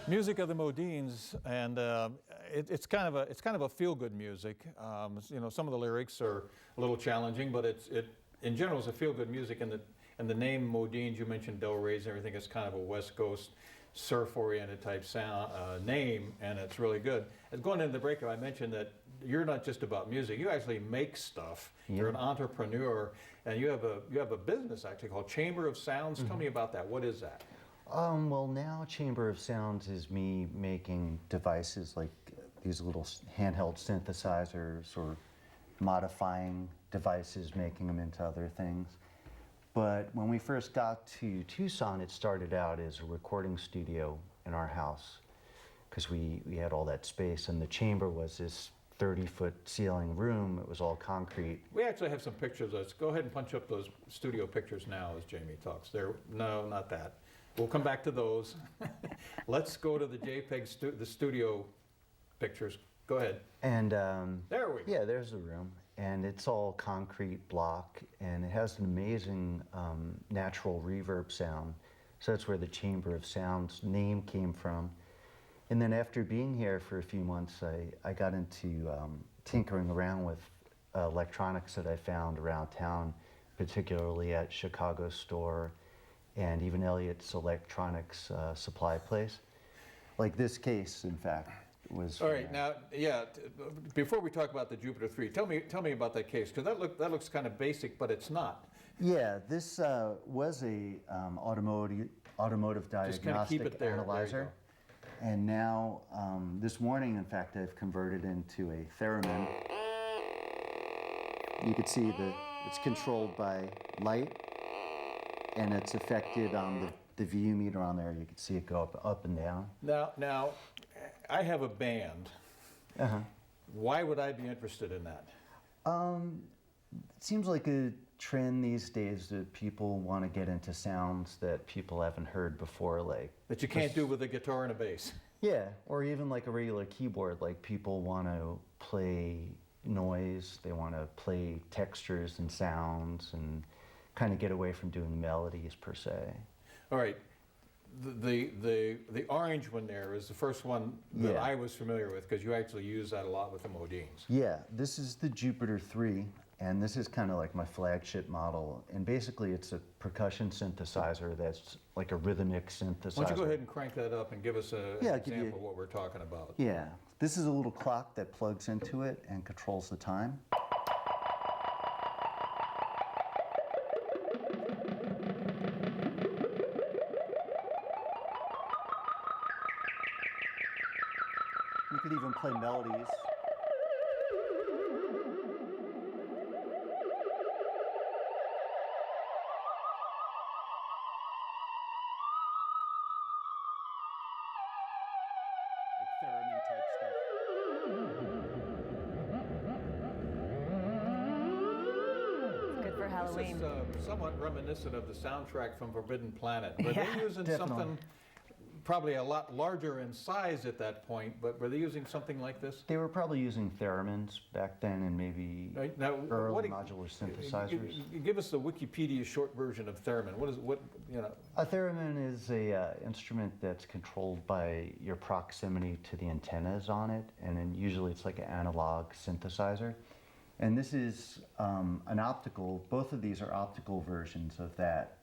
Music of the Modeens, and it's kind of a feel-good music. You know, some of the lyrics are a little challenging, but in general it's a feel-good music. And the name Modeens, you mentioned Del Rey's and everything. It's kind of a West Coast surf-oriented type sound name, and it's really good. And going into the break, I mentioned that you're not just about music. You actually make stuff. Yeah. You're an entrepreneur, and you have a business actually called Chamber of Sounds. Mm-hmm. Tell me about that. What is that? Well, now Chamber of Sounds is me making devices like these little handheld synthesizers or modifying devices, making them into other things. But when we first got to Tucson, it started out as a recording studio in our house because we had all that space, and the chamber was this 30-foot ceiling room. It was all concrete. We actually have some pictures. Let's go ahead and punch up those studio pictures now as Jamie talks. No, not that. We'll come back to those. Let's go to the JPEG, the studio pictures. Go ahead. And there we go. Yeah, there's the room. And it's all concrete block, and it has an amazing natural reverb sound. So that's where the Chamber of Sounds name came from. And then after being here for a few months, I got into tinkering around with electronics that I found around town, particularly at Chicago store and even Elliott's electronics supply place. Like this case, in fact, was. All right, now, yeah, before we talk about the Jupiter 3, tell me about that case, because that looks kind of basic, but it's not. Yeah, this was a automotive diagnostic analyzer. And now, this morning, in fact, I've converted into a theremin. You can see that it's controlled by light, and it's affected on the VU meter on there. You can see it go up and down. Now, I have a band. Uh-huh. Why would I be interested in that? It seems like a trend these days that people want to get into sounds that people haven't heard before, like that you can't do with a guitar and a bass. Yeah, or even like a regular keyboard. Like people want to play noise, they want to play textures and sounds, and kind of get away from doing melodies per se. All right. The orange one there is the first one that I was familiar with, because you actually use that a lot with the Modeens. Yeah, this is the Jupiter 3, and this is kind of like my flagship model. And basically it's a percussion synthesizer that's like a rhythmic synthesizer. Why don't you go ahead and crank that up and give us an example of what we're talking about. Yeah, this is a little clock that plugs into it and controls the time. You could even play melodies. Like theremin type stuff. It's good for Halloween. This is somewhat reminiscent of the soundtrack from Forbidden Planet. Were they using something probably a lot larger in size at that point, but were they using something like this? They were probably using theremins back then, and maybe early modular synthesizers. Give us the Wikipedia short version of theremin. A theremin is a instrument that's controlled by your proximity to the antennas on it, and then usually it's like an analog synthesizer. And this is an optical. Both of these are optical versions of that.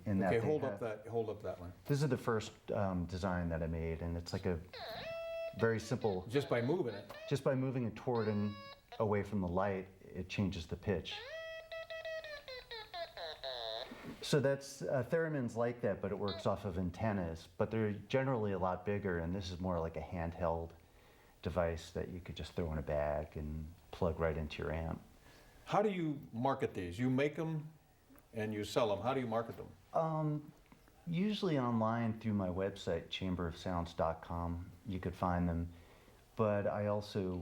Okay, hold up that one. This is the first design that I made, and it's like a very simple. Just by moving it. Just by moving it toward and away from the light, it changes the pitch. So that's theremins like that, but it works off of antennas. But they're generally a lot bigger, and this is more like a handheld device that you could just throw in a bag and plug right into your amp. How do you market these? You make them and you sell them. How do you market them? Usually online through my website, chamberofsounds.com. You could find them. But I also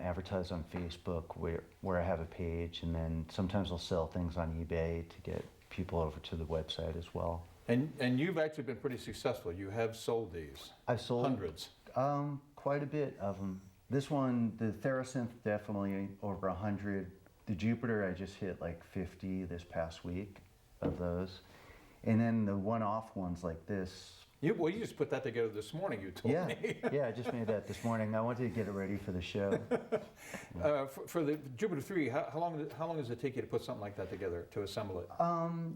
advertise on Facebook where I have a page, and then sometimes I'll sell things on eBay to get people over to the website as well. And you've actually been pretty successful. You have sold these. I've sold hundreds. Quite a bit of them. This one, the Therasynth, definitely over 100. The Jupiter, I just hit like 50 this past week of those. And then the one-off ones like this, Well, you just put that together this morning, you told Yeah, me. yeah, I just made that this morning. I wanted to get it ready for the show. For the Jupiter 3, how long does it take you to put something like that together, to assemble it?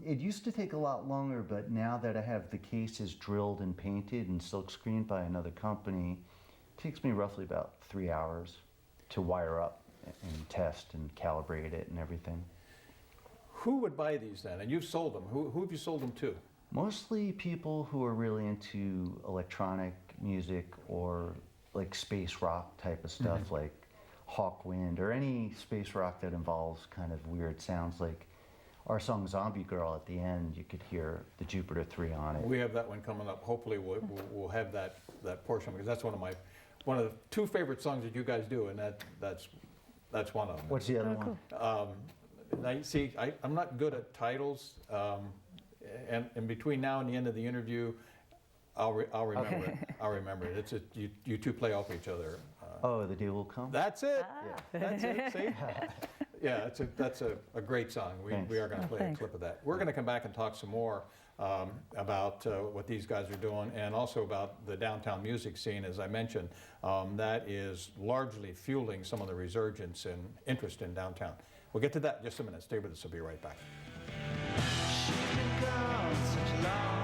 It used to take a lot longer, but now that I have the cases drilled and painted and silk screened by another company, it takes me roughly about 3 hours to wire up and test and calibrate it and everything. Who would buy these then? And you've sold them. Who have you sold them to? Mostly people who are really into electronic music or like space rock type of stuff, like Hawkwind or any space rock that involves kind of weird sounds. Like our song Zombie Girl, at the end you could hear the Jupiter 3 on it. We have that one coming up. Hopefully we'll have that portion, because that's one of the two favorite songs that you guys do, and that's one of them. What's the other one? Now, you see, I'm not good at titles, and between now and the end of the interview, I'll remember it. I'll remember it. You two play off each other. Oh, The Day Will Come? That's it. Yeah. That's it. See? Yeah, that's a great song. We are going to play a clip of that. We're going to come back and talk some more about what these guys are doing, and also about the downtown music scene, as I mentioned. That is largely fueling some of the resurgence and interest in downtown. We'll get to that in just a minute. Stay with us. We'll be right back. She's been gone such a long